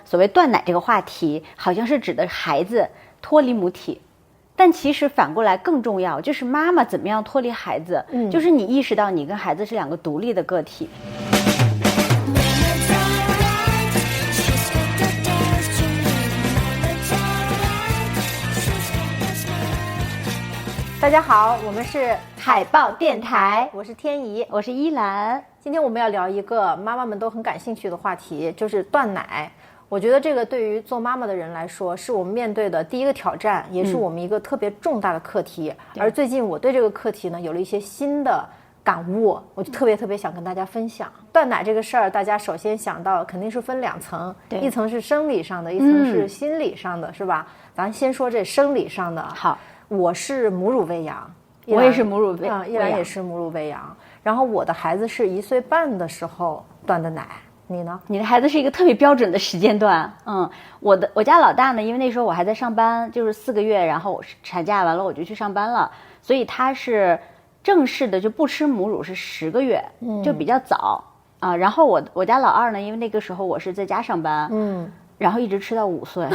所谓断奶这个话题，好像是指的孩子脱离母体，但其实反过来更重要，就是妈妈怎么样脱离孩子，就是你意识到你跟孩子是两个独立的个体。大家好，我们是海豹电台，我是天怡，我是依兰。今天我们要聊一个妈妈们都很感兴趣的话题，就是断奶。我觉得这个对于做妈妈的人来说，是我们面对的第一个挑战，也是我们一个特别重大的课题。而最近我对这个课题呢有了一些新的感悟，我就特别想跟大家分享。断奶这个事儿，大家首先想到肯定是分两层，一层是生理上的，一层是心理上的，是吧？咱先说这生理上的。好，我是母乳喂养，我也是母乳喂养，依然也是母乳喂养。然后我的孩子是1岁半的时候断的奶，你呢？你的孩子是一个特别标准的时间段。我家老大呢，因为那时候我还在上班，就是4个月，然后我产假完了我就去上班了，所以他是正式的就不吃母乳是10个月，就比较早啊。然后我家老二呢，因为那个时候我是在家上班，然后一直吃到5岁，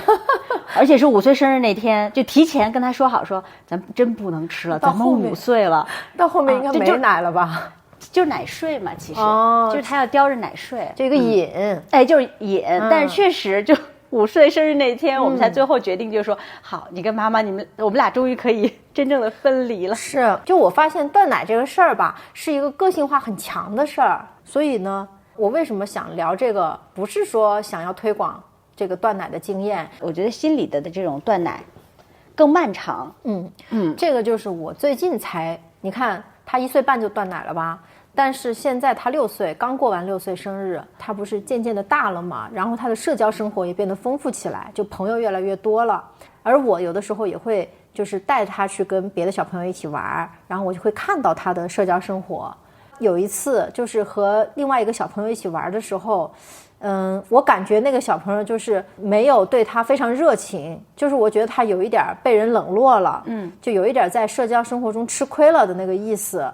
而且是5岁生日那天，就提前跟他说好说，咱真不能吃了，咱们5岁了。到后面应该没奶了吧？就是奶睡嘛，其实就是他要叼着奶睡，这个瘾，就是瘾。但是确实就5岁生日那天，我们才最后决定，就是说，好，你跟妈妈，我们俩终于可以真正的分离了。是，就我发现断奶这个事儿吧，是一个个性化很强的事儿。所以呢，我为什么想聊这个，不是说想要推广这个断奶的经验，我觉得心理的这种断奶更漫长。这个就是我最近才，你看他1岁半就断奶了吧？但是现在他6岁，刚过完6岁生日，他不是渐渐的大了嘛，然后他的社交生活也变得丰富起来，就朋友越来越多了。而我有的时候也会就是带他去跟别的小朋友一起玩，然后我就会看到他的社交生活。有一次就是和另外一个小朋友一起玩的时候，我感觉那个小朋友就是没有对他非常热情，就是我觉得他有一点被人冷落了，就有一点在社交生活中吃亏了的那个意思。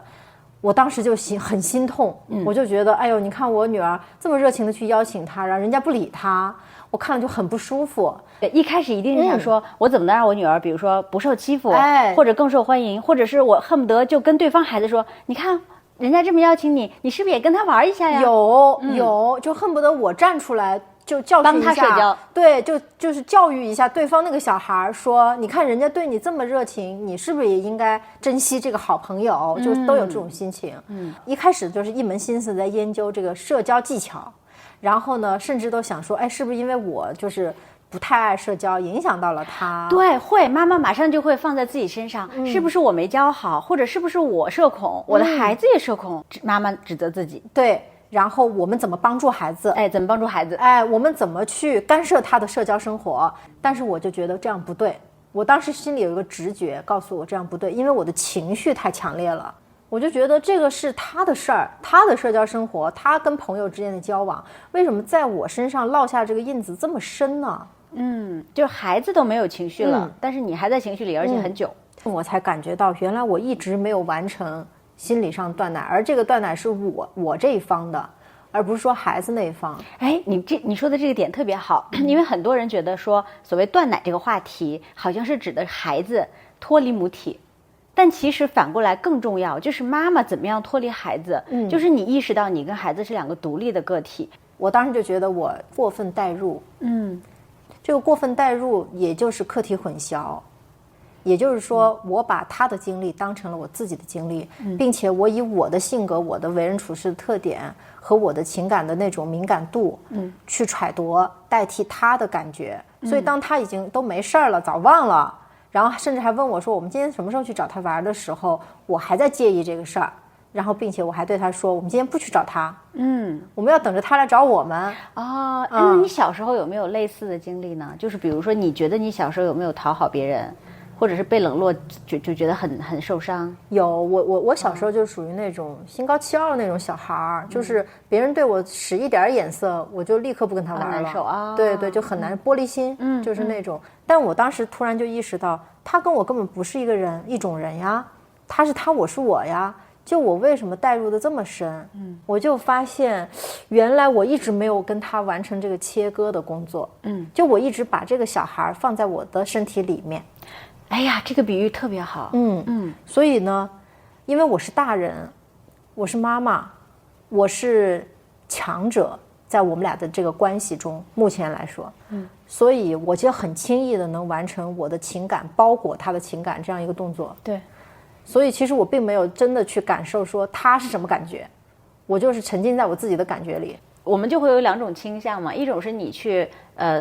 我当时就很心痛，我就觉得，哎呦，你看我女儿这么热情的去邀请他，然后人家不理他，我看了就很不舒服。一开始一定是想说，我怎么能让我女儿，比如说不受欺负，或者更受欢迎，或者是我恨不得就跟对方孩子说，你看人家这么邀请你，你是不是也跟他玩一下呀？有，就恨不得我站出来就教训一下，帮他社交。对，就是教育一下对方那个小孩，说你看人家对你这么热情，你是不是也应该珍惜这个好朋友？就都有这种心情。一开始就是一门心思在研究这个社交技巧，然后呢，甚至都想说，哎，是不是因为我就是不太爱社交，影响到了他？对，会，妈妈马上就会放在自己身上，是不是我没教好，或者是不是我社恐，我的孩子也社恐，妈妈指责自己。对。然后我们怎么帮助孩子？怎么帮助孩子？我们怎么去干涉他的社交生活？但是我就觉得这样不对，我当时心里有一个直觉告诉我这样不对，因为我的情绪太强烈了。我就觉得这个是他的事儿，他的社交生活，他跟朋友之间的交往，为什么在我身上落下这个印子这么深呢？就孩子都没有情绪了，但是你还在情绪里，而且很久。我才感觉到原来我一直没有完成心理上断奶，而这个断奶是我这一方的，而不是说孩子那一方。你说的这个点特别好，因为很多人觉得说所谓断奶这个话题，好像是指的孩子脱离母体，但其实反过来更重要，就是妈妈怎么样脱离孩子，就是你意识到你跟孩子是两个独立的个体。我当时就觉得我过分代入，这个过分代入也就是课题混淆。也就是说，我把他的经历当成了我自己的经历，并且我以我的性格、我的为人处事的特点和我的情感的那种敏感度，去揣度代替他的感觉。所以当他已经都没事儿了，早忘了，然后甚至还问我说我们今天什么时候去找他玩的时候，我还在介意这个事儿，然后并且我还对他说我们今天不去找他，我们要等着他来找我们。那你小时候有没有类似的经历呢？就是比如说你觉得你小时候有没有讨好别人，或者是被冷落就觉得很受伤？有，我小时候就属于那种心高气傲的那种小孩，就是别人对我使一点眼色，我就立刻不跟他玩了。难受啊！对，就很难，玻璃心，就是那种。但我当时突然就意识到，他跟我根本不是一种人呀，他是他，我是我呀。就我为什么带入的这么深？我就发现，原来我一直没有跟他完成这个切割的工作。就我一直把这个小孩放在我的身体里面。哎呀，这个比喻特别好。所以呢，因为我是大人，我是妈妈，我是强者，在我们俩的这个关系中，目前来说，所以我就很轻易的能完成我的情感包裹他的情感这样一个动作。对。所以其实我并没有真的去感受说他是什么感觉，我就是沉浸在我自己的感觉里。我们就会有两种倾向嘛，一种是你去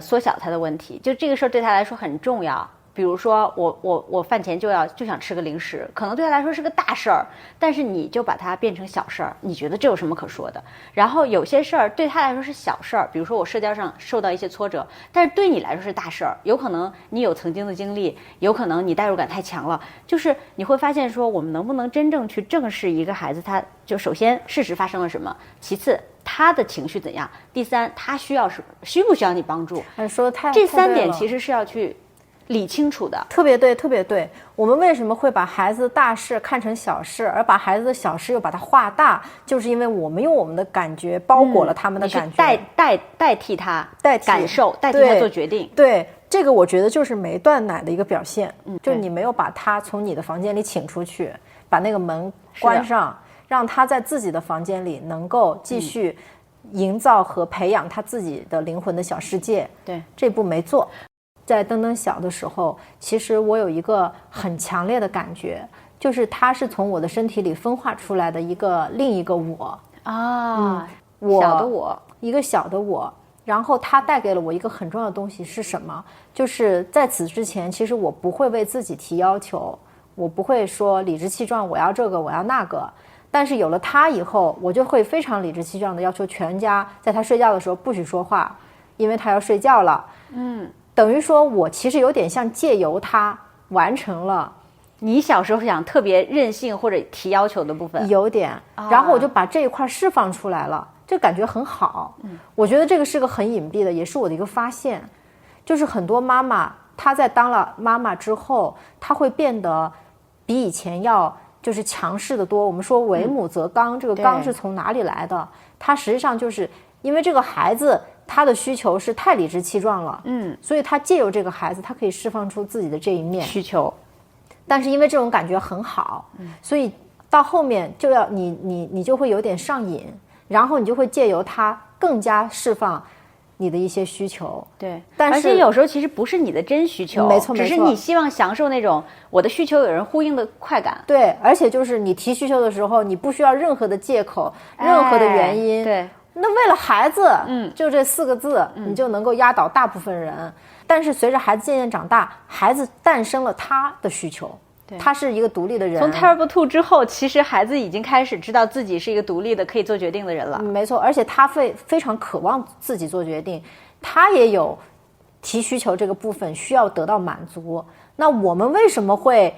缩小他的问题，就这个事儿对他来说很重要。比如说我饭前就想吃个零食，可能对他来说是个大事儿，但是你就把它变成小事儿，你觉得这有什么可说的？然后有些事儿对他来说是小事儿，比如说我社交上受到一些挫折，但是对你来说是大事儿，有可能你有曾经的经历，有可能你代入感太强了，就是你会发现说我们能不能真正去正视一个孩子，他就首先事实发生了什么，其次他的情绪怎样，第三他需不需要你帮助？说的这3点其实是要去理清楚的。特别对，特别对。我们为什么会把孩子的大事看成小事，而把孩子的小事又把它化大，就是因为我们用我们的感觉包裹了他们的感觉，代替他感受，代替他做决定。对，这个我觉得就是没断奶的一个表现。就是你没有把他从你的房间里请出去，把那个门关上，让他在自己的房间里能够继续营造和培养他自己的灵魂的小世界。对，这步没做。在登登小的时候，其实我有一个很强烈的感觉，就是他是从我的身体里分化出来的另一个我啊，一个小的我。然后他带给了我一个很重要的东西是什么？就是在此之前，其实我不会为自己提要求，我不会说理直气壮我要这个我要那个。但是有了他以后，我就会非常理直气壮的要求全家在他睡觉的时候不许说话，因为他要睡觉了。等于说我其实有点像借由他完成了你小时候想特别任性或者提要求的部分，有点，然后我就把这一块释放出来了，这感觉很好。我觉得这个是个很隐蔽的，也是我的一个发现，就是很多妈妈她在当了妈妈之后，她会变得比以前要就是强势的多。我们说为母则刚，这个刚是从哪里来的？它实际上就是因为这个孩子他的需求是太理直气壮了，所以他借由这个孩子，他可以释放出自己的这一面需求。但是因为这种感觉很好，所以到后面就要你就会有点上瘾，然后你就会借由他更加释放你的一些需求。对，但是而且有时候其实不是你的真需求，没错，只是你希望享受那种我的需求有人呼应的快感。对，而且就是你提需求的时候，你不需要任何的借口，任何的原因。对。那为了孩子，就这4个字，你就能够压倒大部分人。但是随着孩子渐渐长大，孩子诞生了他的需求，他是一个独立的人。从 Terrible 2之后，其实孩子已经开始知道自己是一个独立的可以做决定的人了。没错，而且他会非常渴望自己做决定，他也有提需求这个部分需要得到满足。那我们为什么会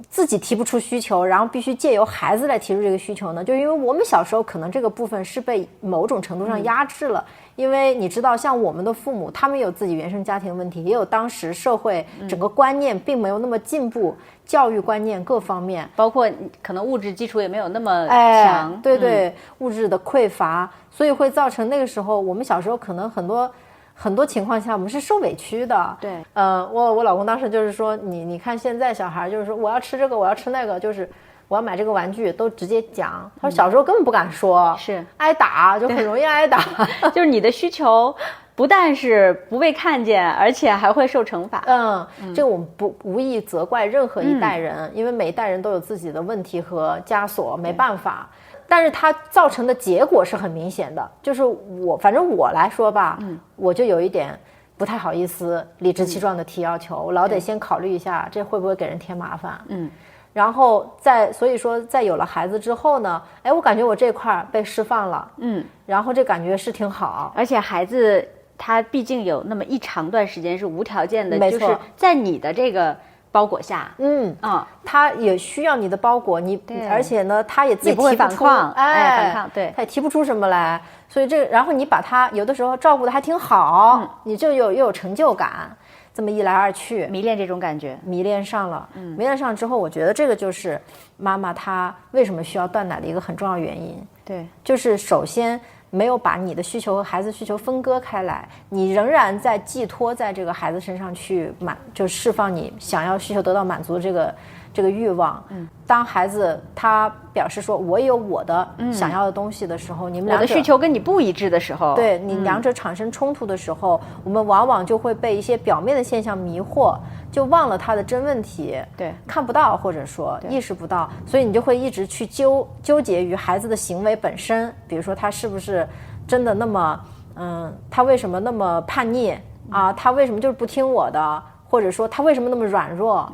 自己提不出需求，然后必须借由孩子来提出这个需求呢？就因为我们小时候可能这个部分是被某种程度上压制了。因为你知道，像我们的父母，他们有自己原生家庭问题，也有当时社会整个观念并没有那么进步，教育观念各方面，包括可能物质基础也没有那么强。对，物质的匮乏，所以会造成那个时候我们小时候可能很多情况下我们是受委屈的。对，我老公当时就是说，你看现在小孩就是说我要吃这个，我要吃那个，就是我要买这个玩具，都直接讲。他说小时候根本不敢说，是挨打，就很容易挨打。就是你的需求不但是不被看见，而且还会受惩罚。这个我们无意责怪任何一代人，因为每一代人都有自己的问题和枷锁，没办法。但是它造成的结果是很明显的，就是反正我来说吧，我就有一点不太好意思理直气壮的提要求，我老得先考虑一下这会不会给人添麻烦。然后所以说在有了孩子之后呢，我感觉我这块被释放了，然后这感觉是挺好。而且孩子他毕竟有那么一长段时间是无条件的，没错，就是在你的这个包裹下，他也需要你的包裹，而且呢，他也自己提不出，反抗，对，他也提不出什么来，所以然后你把他有的时候照顾的还挺好，你就又有成就感，这么一来二去，迷恋这种感觉，迷恋上了。迷恋上之后，我觉得这个就是妈妈她为什么需要断奶的一个很重要原因。对，就是首先没有把你的需求和孩子需求分割开来，你仍然在寄托在这个孩子身上去就释放你想要需求得到满足的这个欲望。当孩子他表示说我有我的想要的东西的时候，你们两者我的需求跟你不一致的时候，对你两者产生冲突的时候，我们往往就会被一些表面的现象迷惑，就忘了他的真问题，对，看不到或者说意识不到，所以你就会一直去纠结于孩子的行为本身，比如说他是不是真的那么他为什么那么叛逆啊？他为什么就是不听我的？或者说他为什么那么软弱？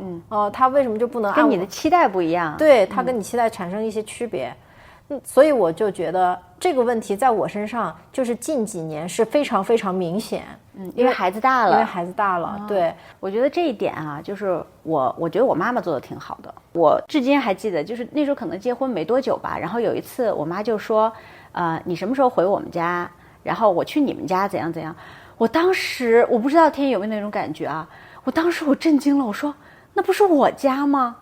他为什么就不能按跟你的期待不一样？对，他跟你期待产生一些区别。所以我就觉得这个问题在我身上就是近几年是非常非常明显。因为孩子大了，因为孩子大了。对，我觉得这一点啊，就是我觉得我妈妈做的挺好的。我至今还记得，就是那时候可能结婚没多久吧，然后有一次我妈就说，你什么时候回我们家？然后我去你们家怎样怎样。我当时我不知道天有没有那种感觉啊。我当时我震惊了，我说那不是我家吗？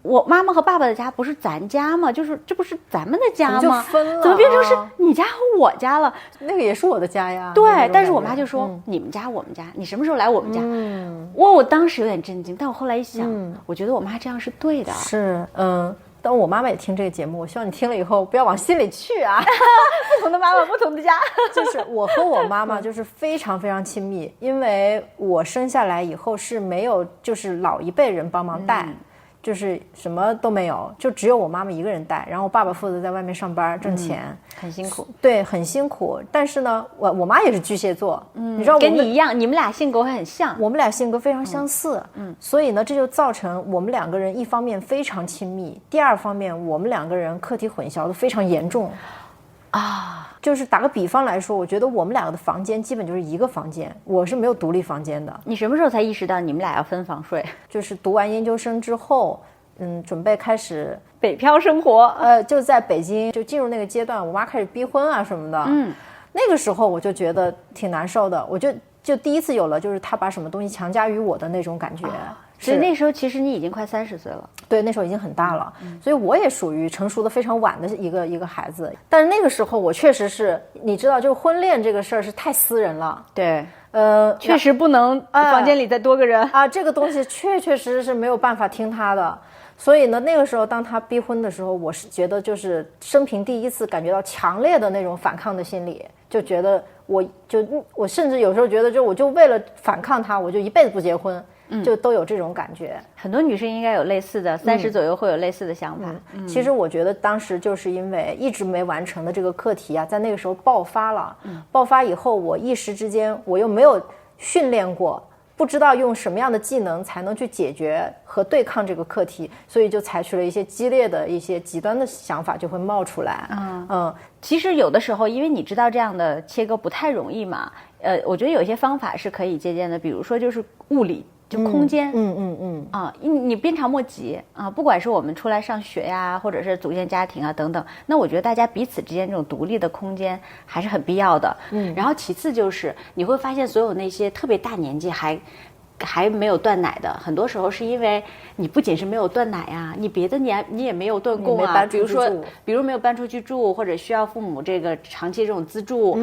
我妈妈和爸爸的家不是咱家吗？就是这不是咱们的家吗？怎么就分了？怎么变成是你家和我家了？那个也是我的家呀。对，但是我妈就说、你们家我们家，你什么时候来我们家？我当时有点震惊，但我后来一想，我觉得我妈这样是对的。是，但我妈妈也听这个节目，我希望你听了以后不要往心里去啊。不同的妈妈，不同的家。就是我和我妈妈就是非常非常亲密，因为我生下来以后是没有就是老一辈人帮忙带，就是什么都没有，就只有我妈妈一个人带，然后我爸爸负责在外面上班挣钱，很辛苦。对，很辛苦。但是呢，我妈也是巨蟹座，你知道跟你一样，你们俩性格会很像。我们俩性格非常相似，所以呢，这就造成我们两个人一方面非常亲密，第二方面我们两个人课题混淆的非常严重。就是打个比方来说，我觉得我们两个的房间基本就是一个房间，我是没有独立房间的。你什么时候才意识到你们俩要分房睡？就是读完研究生之后，准备开始北漂生活，就在北京就进入那个阶段，我妈开始逼婚啊什么的，那个时候我就觉得挺难受的，我就第一次有了就是她把什么东西强加于我的那种感觉。所以那时候其实你已经快30岁了。对，那时候已经很大了，所以我也属于成熟的非常晚的一个孩子。但是那个时候我确实是，你知道，就婚恋这个事儿是太私人了。对，确实不能房间里再多个人这个东西确实是没有办法听他的。所以呢，那个时候当他逼婚的时候，我是觉得就是生平第一次感觉到强烈的那种反抗的心理，就觉得我甚至有时候觉得我就为了反抗他，我就一辈子不结婚。就都有这种感觉。很多女生应该有类似的，30左右会有类似的想法。其实我觉得当时就是因为一直没完成的这个课题啊，在那个时候爆发了。爆发以后，我一时之间我又没有训练过，不知道用什么样的技能才能去解决和对抗这个课题，所以就采取了一些激烈的一些极端的想法就会冒出来。其实有的时候，因为你知道这样的切割不太容易嘛，我觉得有一些方法是可以借鉴的，比如说就是物理。就空间，你鞭长莫及啊！不管是我们出来上学呀，或者是组建家庭啊等等，那我觉得大家彼此之间这种独立的空间还是很必要的。然后其次就是你会发现，所有那些特别大年纪还没有断奶的，很多时候是因为你不仅是没有断奶啊，你别的你也没有断供啊，比如没有搬出去住，或者需要父母这个长期这种资助，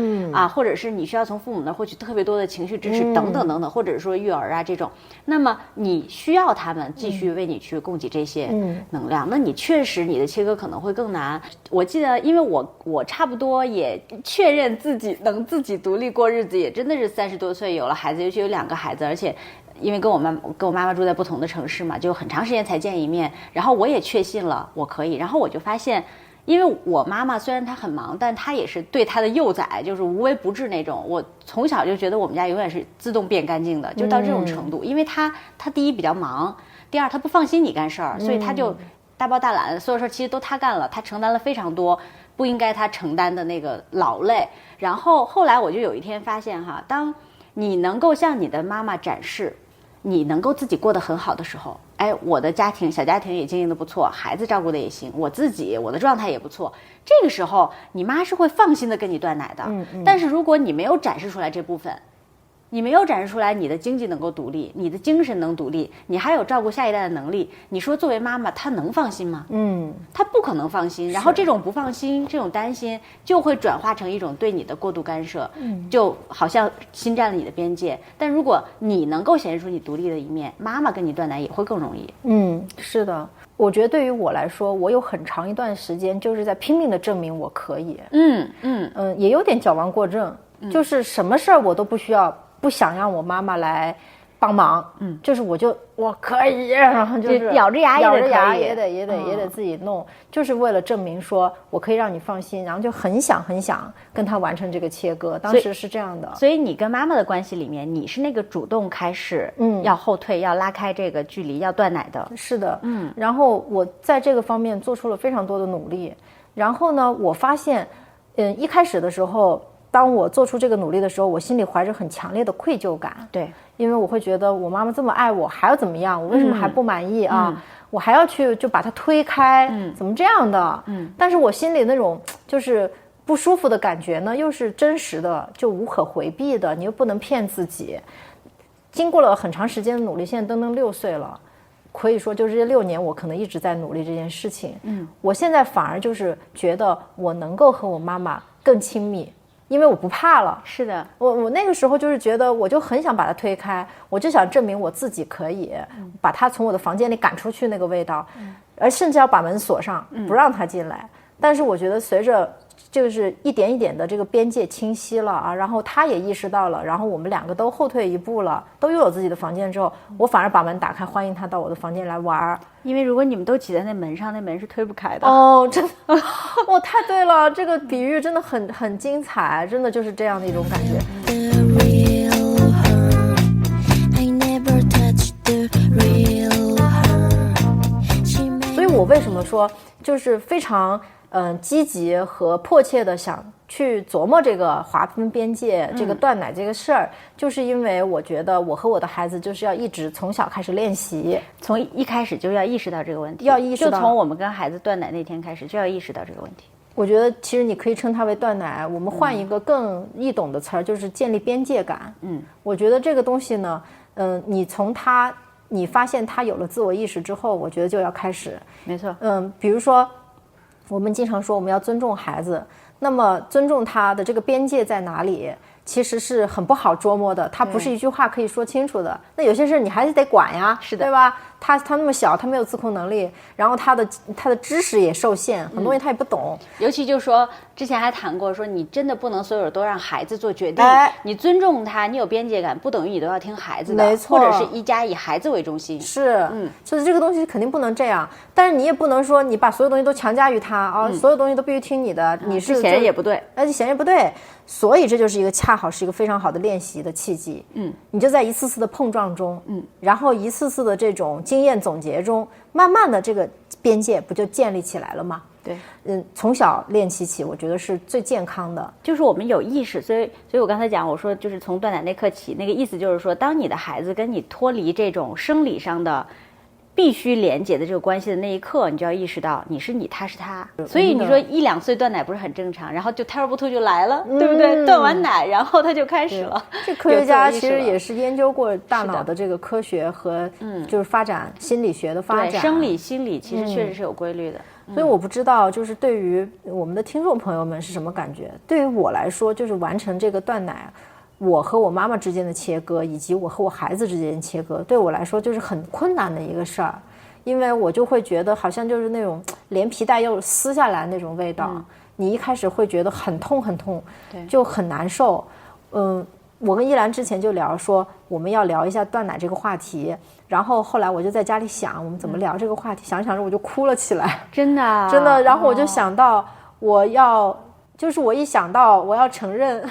或者是你需要从父母那获取特别多的情绪支持等等等等，或者是说育儿啊这种，那么你需要他们继续为你去供给这些能量，那你确实你的切割可能会更难。我记得，因为我差不多也确认自己能自己独立过日子，也真的是30多岁有了孩子，尤其有2个孩子，而且。因为跟我妈妈住在不同的城市嘛，就很长时间才见一面，然后我也确信了我可以，然后我就发现，因为我妈妈虽然她很忙，但她也是对她的幼崽就是无微不至那种，我从小就觉得我们家永远是自动变干净的，就到这种程度，因为她第一比较忙，第二她不放心你干事儿，所以她就大包大揽，所有事儿其实都她干了，她承担了非常多不应该她承担的那个劳累，然后后来我就有一天发现哈，当你能够向你的妈妈展示你能够自己过得很好的时候，我的小家庭也经营得不错，孩子照顾得也行，我的状态也不错，这个时候你妈是会放心的跟你断奶的。但是如果你没有展示出来这部分，你没有展示出来你的经济能够独立，你的精神能独立，你还有照顾下一代的能力，你说作为妈妈她能放心吗？她不可能放心。然后这种不放心，这种担心就会转化成一种对你的过度干涉，就好像侵占了你的边界。但如果你能够显示出你独立的一面，妈妈跟你断奶也会更容易。是的，我觉得对于我来说，我有很长一段时间就是在拼命的证明我可以。也有点矫枉过正，就是什么事儿我都不想让我妈妈来帮忙，就是我可以，然后就是咬着牙也得自己弄，就是为了证明说我可以让你放心，然后就很想跟他完成这个切割，当时是这样的。所以你跟妈妈的关系里面，你是那个主动开始，要后退，要拉开这个距离，要断奶的。是的，然后我在这个方面做出了非常多的努力，然后呢，我发现，一开始的时候。当我做出这个努力的时候，我心里怀着很强烈的愧疚感。对，因为我会觉得我妈妈这么爱我，还要怎么样？我为什么还不满意啊？我还要去就把她推开，怎么这样的？但是我心里那种就是不舒服的感觉呢，又是真实的，就无可回避的，你又不能骗自己。经过了很长时间的努力，现在登登6岁了，可以说就是这6年我可能一直在努力这件事情。我现在反而就是觉得我能够和我妈妈更亲密。因为我不怕了。是的，我那个时候就是觉得，我就很想把他推开，我就想证明我自己可以把他从我的房间里赶出去那个味道，而甚至要把门锁上，不让他进来。但是我觉得随着就是一点一点的这个边界清晰了啊，然后他也意识到了，然后我们2个都后退一步了，都拥有自己的房间之后，我反而把门打开，欢迎他到我的房间来玩。因为如果你们都挤在那门上，那门是推不开的。哦，真的，太对了，这个比喻真的很精彩，真的就是这样的一种感觉。所以我为什么说就是非常积极和迫切的想去琢磨这个划分边界、这个断奶这个事儿，就是因为我觉得我和我的孩子就是要一直从小开始练习，从一开始就要意识到这个问题，要意识到，就从我们跟孩子断奶那天开始就要意识到这个问题。我觉得其实你可以称它为断奶，我们换一个更易懂的词儿，就是建立边界感。我觉得这个东西呢，你从你发现他有了自我意识之后，我觉得就要开始。没错。比如说我们经常说我们要尊重孩子，那么尊重他的这个边界在哪里，其实是很不好捉摸的，他不是一句话可以说清楚的。那有些事你还是得管呀，是的，对吧？他那么小，他没有自控能力，然后他的知识也受限，很多东西他也不懂。尤其就是说，之前还谈过，说你真的不能所有人都让孩子做决定，你尊重他，你有边界感，不等于你都要听孩子的，没错，或者是一家以孩子为中心。是，所以这个东西肯定不能这样，但是你也不能说你把所有东西都强加于他啊，所有东西都必须听你的，你是显然也不对，而且显然不对。所以这就是恰好是一个非常好的练习的契机。你就在一次次的碰撞中，然后一次次的这种经验总结中，慢慢的这个边界不就建立起来了吗？对，从小练习起，我觉得是最健康的。就是我们有意识，所以我刚才讲，我说就是从断奶那刻起，那个意思就是说，当你的孩子跟你脱离这种生理上的必须连接的这个关系的那一刻，你就要意识到你是你，他是他。所以你说1、2岁断奶不是很正常，然后就胎儿不吐就来了，对不对？断完奶，然后他就开始了。这科学家其实也是研究过大脑的这个科学和就是发展心理学的发展，对，生理心理其实确实是有规律的。所以我不知道，就是对于我们的听众朋友们是什么感觉？对于我来说，就是完成这个断奶，我和我妈妈之间的切割，以及我和我孩子之间的切割，对我来说就是很困难的一个事儿，因为我就会觉得好像就是那种连皮带又撕下来那种味道，你一开始会觉得很痛很痛，就很难受。我跟依兰之前就聊说我们要聊一下断奶这个话题，然后后来我就在家里想我们怎么聊这个话题，想着我就哭了起来，真的，然后我就想到我一想到我要承认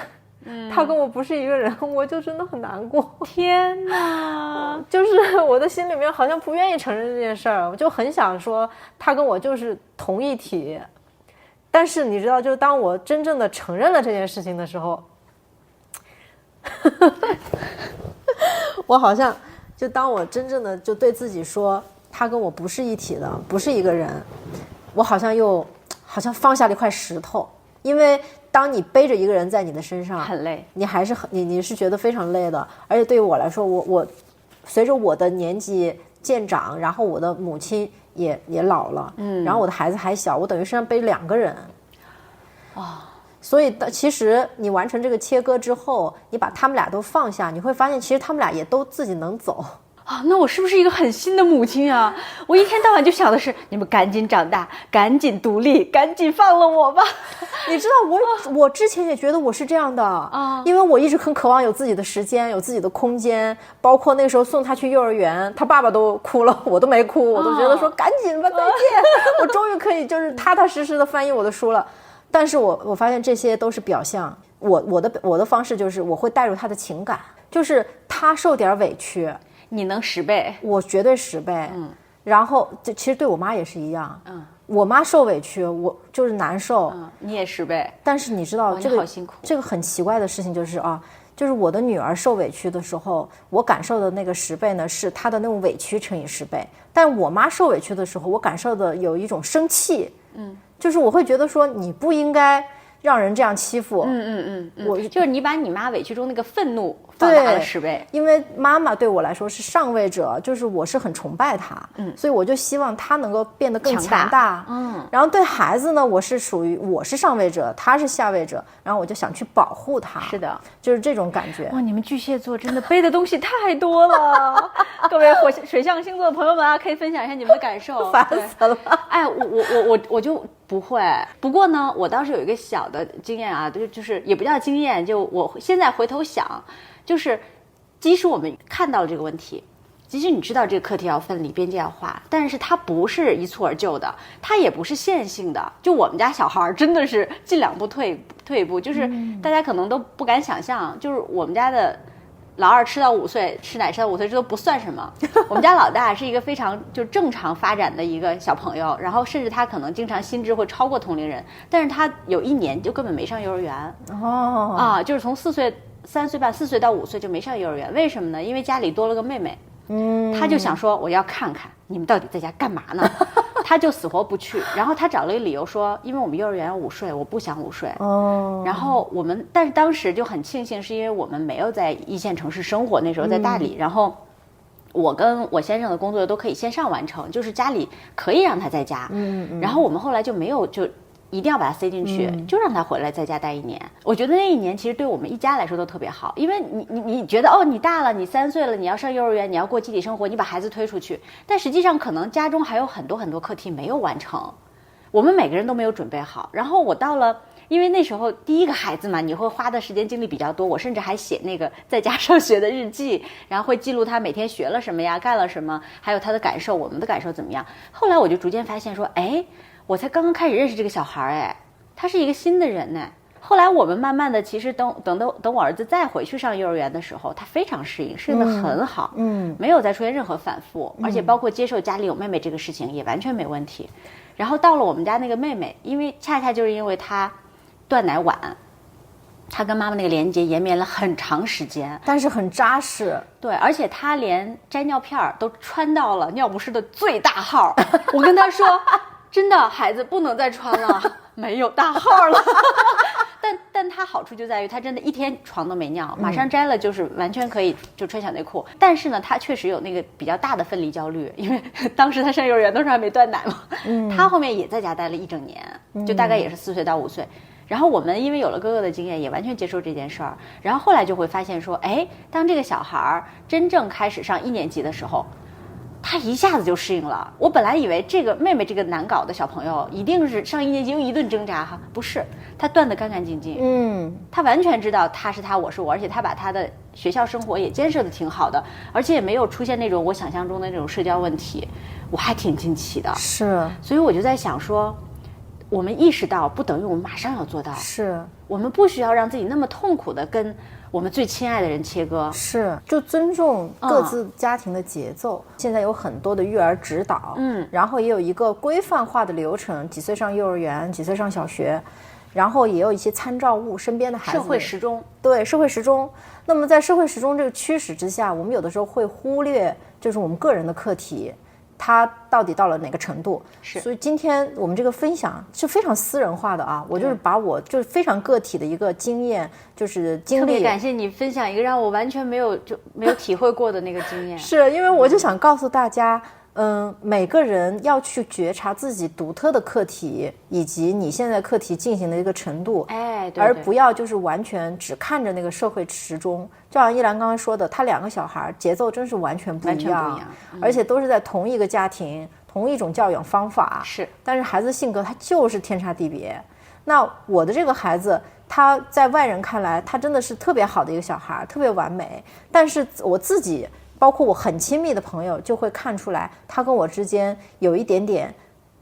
他跟我不是一个人，我就真的很难过。天哪，就是我的心里面好像不愿意承认这件事儿，我就很想说他跟我就是同一体，但是你知道，就是当我真正的承认了这件事情的时候我好像就当我真正的就对自己说他跟我不是一体的，不是一个人，我好像放下了一块石头，因为当你背着一个人在你的身上，很累，你还是你是觉得非常累的。而且对于我来说，我随着我的年纪渐长，然后我的母亲也老了，然后我的孩子还小，我等于身上背2个人，所以其实你完成这个切割之后，你把他们俩都放下，你会发现其实他们俩也都自己能走。那我是不是一个很新的母亲啊？我一天到晚就想的是，你们赶紧长大，赶紧独立，赶紧放了我吧。你知道我之前也觉得我是这样的因为我一直很渴望有自己的时间，有自己的空间，包括那个时候送他去幼儿园，他爸爸都哭了，我都没哭，我都觉得说赶紧吧，再见，我终于可以就是踏踏实实的翻译我的书了。但是我发现这些都是表象，我的方式就是我会带入他的情感，就是他受点委屈。你能10倍，我绝对10倍。然后其实对我妈也是一样。我妈受委屈，我就是难受。你也10倍。但是你知道这个好辛苦。这个很奇怪的事情就是就是我的女儿受委屈的时候，我感受的那个10倍呢，是她的那种委屈乘以10倍。但我妈受委屈的时候，我感受的有一种生气。就是我会觉得说你不应该让人这样欺负。我就是你把你妈委屈中那个愤怒放大了10倍。因为妈妈对我来说是上位者，就是我是很崇拜她，所以我就希望她能够变得更强大。然后对孩子呢，我是上位者，他是下位者，然后我就想去保护他。是的，就是这种感觉。哇，你们巨蟹座真的背的东西太多了。各位水象星座的朋友们啊，可以分享一下你们的感受。烦死了。哎，我就不会。不过呢，我倒是有一个小的经验啊，就是也不叫经验，就我现在回头想，就是即使我们看到了这个问题，即使你知道这个课题要分离，边界要画，但是它不是一蹴而就的，它也不是线性的。就我们家小孩真的是进2步退一步，就是大家可能都不敢想象，就是我们家的老2吃到5岁，吃奶吃到5岁，这都不算什么。我们家老大是一个非常就正常发展的一个小朋友，然后甚至他可能经常心智会超过同龄人，但是他有1年就根本没上幼儿园。就是从3岁半4岁到5岁就没上幼儿园。为什么呢？因为家里多了个妹妹。他就想说我要看看你们到底在家干嘛呢。他就死活不去，然后他找了一个理由说，因为我们幼儿园要午睡，我不想午睡。然后但是当时就很庆幸，是因为我们没有在1线城市生活，那时候在大理，然后我跟我先生的工作都可以线上完成，就是家里可以让他在家。然后我们后来就没有一定要把它塞进去，就让他回来在家待1年。我觉得那1年其实对我们一家来说都特别好，因为你觉得你大了，你3岁了，你要上幼儿园，你要过集体生活，你把孩子推出去，但实际上可能家中还有很多很多课题没有完成，我们每个人都没有准备好。然后我到了，因为那时候第一个孩子嘛，你会花的时间精力比较多，我甚至还写那个在家上学的日记，然后会记录他每天学了什么呀，干了什么，还有他的感受，我们的感受怎么样。后来我就逐渐发现说，我才刚刚开始认识这个小孩，他是一个新的人呢。后来我们慢慢的，其实等我儿子再回去上幼儿园的时候，他非常适应得很好，没有再出现任何反复，而且包括接受家里有妹妹这个事情也完全没问题。然后到了我们家那个妹妹，因为恰恰就是因为她断奶晚，她跟妈妈那个连接延绵了很长时间，但是很扎实。对，而且她连摘尿片都穿到了尿不湿的最大号。我跟她说，真的孩子不能再穿了，没有大号了。但它好处就在于它真的1天床都没尿，马上摘了就是完全可以就穿小内裤。但是呢，它确实有那个比较大的分离焦虑，因为当时他上幼儿园的时候还没断奶嘛。他后面也在家待了1整年，就大概也是4岁到5岁。然后我们因为有了哥哥的经验，也完全接受这件事儿。然后后来就会发现说，当这个小孩真正开始上1年级的时候，他一下子就适应了。我本来以为这个妹妹这个难搞的小朋友一定是上1年级又一顿挣扎哈，不是，他断得干干净净。他完全知道他是他，我是我，而且他把他的学校生活也建设得挺好的，而且也没有出现那种我想象中的那种社交问题，我还挺惊奇的。是，所以我就在想说，我们意识到不等于我们马上要做到，是我们不需要让自己那么痛苦的跟我们最亲爱的人切割，是就尊重各自家庭的节奏。现在有很多的育儿指导，然后也有一个规范化的流程，几岁上幼儿园，几岁上小学，然后也有一些参照物，身边的孩子，社会时钟。对，社会时钟。那么在社会时钟这个驱使之下，我们有的时候会忽略就是我们个人的课题，他到底到了哪个程度。是，所以今天我们这个分享是非常私人化的啊，我就是把我就是非常个体的一个经验，就是经历。特别感谢你分享一个让我完全没有体会过的那个经验。是因为我就想告诉大家，每个人要去觉察自己独特的课题，以及你现在课题进行的一个程度，对，而不要就是完全只看着那个社会时钟。就像依兰刚刚说的，他2个小孩节奏真是完全不一样，而且都是在同一个家庭，同一种教养方法，是，但是孩子性格他就是天差地别。那我的这个孩子，他在外人看来，他真的是特别好的一个小孩，特别完美，但是我自己包括我很亲密的朋友就会看出来，他跟我之间有一点点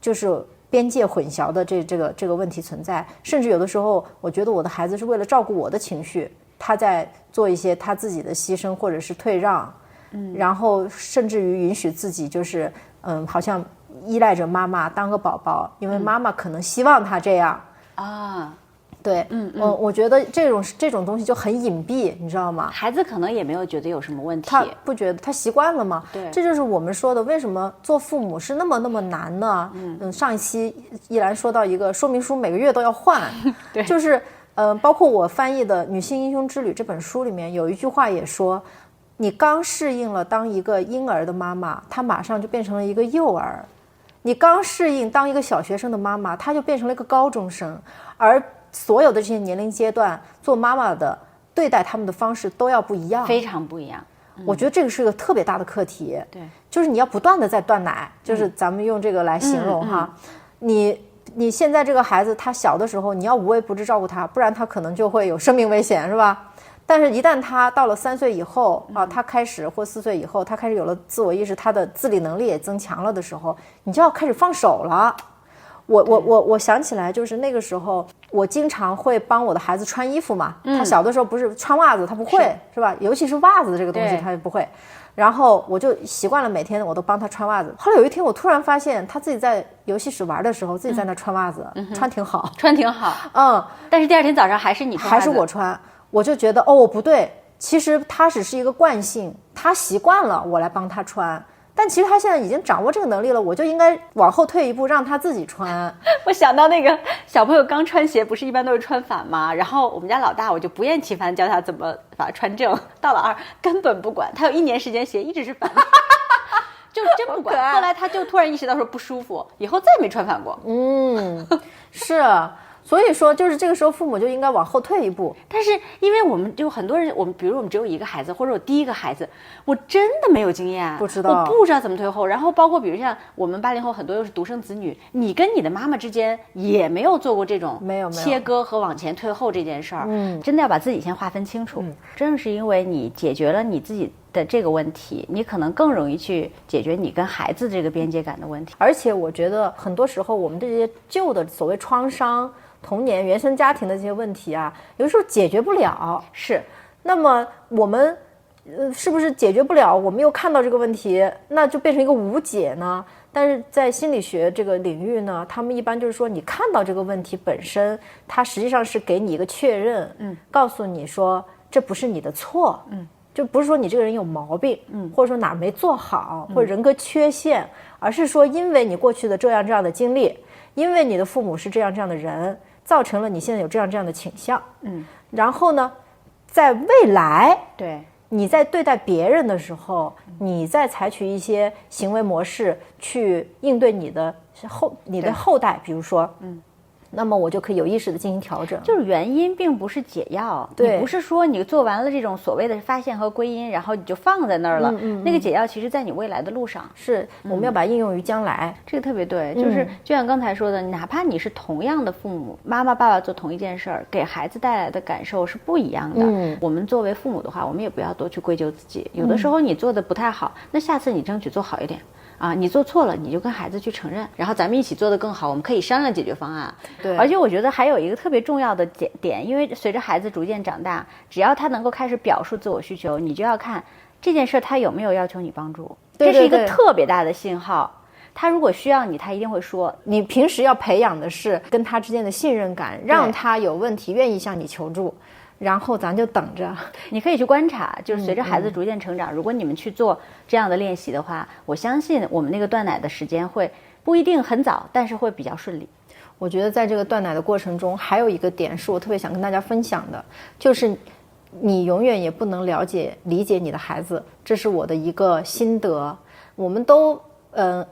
就是边界混淆的这个问题存在，甚至有的时候我觉得我的孩子是为了照顾我的情绪，他在做一些他自己的牺牲或者是退让，然后甚至于允许自己就是好像依赖着妈妈当个宝宝，因为妈妈可能希望他这样啊。对，我觉得这种东西就很隐蔽，你知道吗？孩子可能也没有觉得有什么问题，他不觉得，他习惯了吗？对，这就是我们说的，为什么做父母是那么难呢？上一期依兰说到一个说明书每个月都要换，对，就是包括我翻译的《女性英雄之旅》这本书里面有一句话也说，你刚适应了当一个婴儿的妈妈，她马上就变成了一个幼儿；你刚适应当一个小学生的妈妈，她就变成了一个高中生，而所有的这些年龄阶段，做妈妈的对待他们的方式都要不一样，非常不一样。我觉得这个是一个特别大的课题。对，就是你要不断的在断奶，就是咱们用这个来形容哈。你现在这个孩子他小的时候，你要无微不至照顾他，不然他可能就会有生命危险，是吧？但是一旦他到了3岁以后啊，他开始或4岁以后，他开始有了自我意识，他的自理能力也增强了的时候，你就要开始放手了。我想起来，就是那个时候，我经常会帮我的孩子穿衣服嘛。他小的时候不是穿袜子，他不会，是吧？尤其是袜子这个东西，他也不会。然后我就习惯了，每天我都帮他穿袜子。后来有一天，我突然发现他自己在游戏室玩的时候，自己在那穿袜子，穿挺好，穿挺好。但是第2天早上还是你穿，还是我穿，我就觉得不对，其实他只是一个惯性，他习惯了我来帮他穿。但其实他现在已经掌握这个能力了，我就应该往后退一步，让他自己穿。我想到那个小朋友刚穿鞋，不是一般都是穿反吗？然后我们家老大，我就不厌其烦教他怎么把它穿正。到了2根本不管，他有1年时间鞋一直是反的，就真不管。后来他就突然意识到说不舒服，以后再也没穿反过。是。所以说，就是这个时候父母就应该往后退一步。但是因为我们就很多人，比如我们只有1个孩子，或者我第1个孩子，我真的没有经验，不知道，我不知道怎么退后。然后包括比如像我们80后很多又是独生子女，你跟你的妈妈之间也没有做过这种切割和往前退后这件事儿。真的要把自己先划分清楚。正是因为你解决了你自己的这个问题，你可能更容易去解决你跟孩子这个边界感的问题。而且我觉得很多时候我们这些旧的所谓创伤、童年原生家庭的这些问题啊，有的时候解决不了。是，那么我们是不是解决不了？我们又看到这个问题，那就变成一个无解呢？但是在心理学这个领域呢，他们一般就是说，你看到这个问题本身，它实际上是给你一个确认，告诉你说这不是你的错，就不是说你这个人有毛病，或者说哪儿没做好，或者人格缺陷，而是说因为你过去的这样的经历，因为你的父母是这样的人，造成了你现在有这样的倾向。然后呢，在未来，对，你在对待别人的时候，你在采取一些行为模式去应对你的后代，比如说，那么我就可以有意识的进行调整。就是原因并不是解药，你不是说你做完了这种所谓的发现和归因，然后你就放在那儿了。那个解药其实在你未来的路上，是我们要把它应用于将来。这个特别对，就是就像刚才说的，哪怕你是同样的父母，妈妈爸爸做同一件事儿，给孩子带来的感受是不一样的。我们作为父母的话，我们也不要多去归咎自己。有的时候你做的不太好，那下次你争取做好一点。你做错了，你就跟孩子去承认，然后咱们一起做得更好，我们可以商量解决方案。对，而且我觉得还有一个特别重要的点，因为随着孩子逐渐长大，只要他能够开始表述自我需求，你就要看这件事他有没有要求你帮助。这是一个特别大的信号。他如果需要你，他一定会说。你平时要培养的是跟他之间的信任感，让他有问题愿意向你求助。然后咱就等着。你可以去观察，就是随着孩子逐渐成长，如果你们去做这样的练习的话，我相信我们那个断奶的时间会不一定很早，但是会比较顺利。我觉得在这个断奶的过程中，还有一个点是我特别想跟大家分享的，就是你永远也不能理解你的孩子，这是我的一个心得。我们都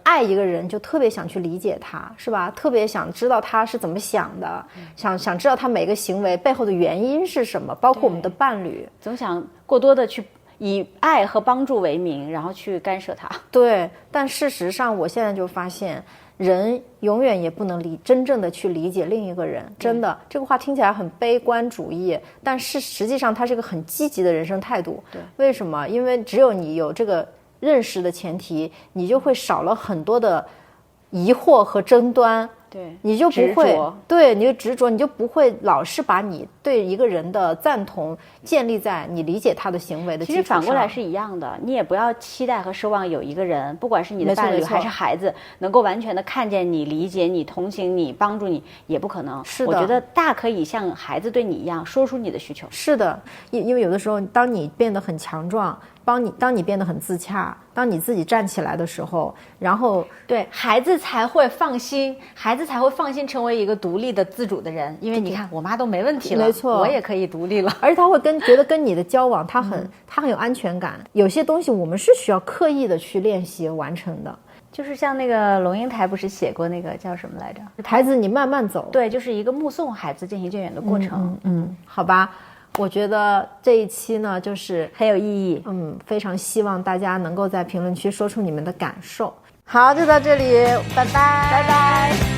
爱一个人就特别想去理解他，是吧？特别想知道他是怎么想的，想知道他每个行为背后的原因是什么，包括我们的伴侣，总想过多的去以爱和帮助为名，然后去干涉他。对，但事实上我现在就发现，人永远也不能真正的去理解另一个人。真的，这个话听起来很悲观主义，但是实际上它是一个很积极的人生态度。对，为什么？因为只有你有这个认识的前提，你就会少了很多的疑惑和争端。对，你就不会，对，你就执着，你就不会老是把你对一个人的赞同建立在你理解他的行为的基础上。其实反过来是一样的，你也不要期待和奢望有一个人，不管是你的伴侣还是孩子，能够完全的看见你、理解你、同情你、帮助你，也不可能。是的，我觉得大可以像孩子对你一样，说出你的需求。是的，因为有的时候，当你变得很强壮，当你变得很自洽，当你自己站起来的时候，然后对孩子才会放心，孩子才会放心成为一个独立的自主的人。因为你看，我妈都没问题了，没错，我也可以独立了。而且他会觉得跟你的交往，他很有安全感。有些东西我们是需要刻意的去练习完成的。就是像那个龙应台不是写过那个叫什么来着？孩子，你慢慢走。对，就是一个目送孩子渐行渐远的过程。好吧。我觉得这一期呢，就是很有意义。非常希望大家能够在评论区说出你们的感受。好，就到这里，拜拜，拜拜。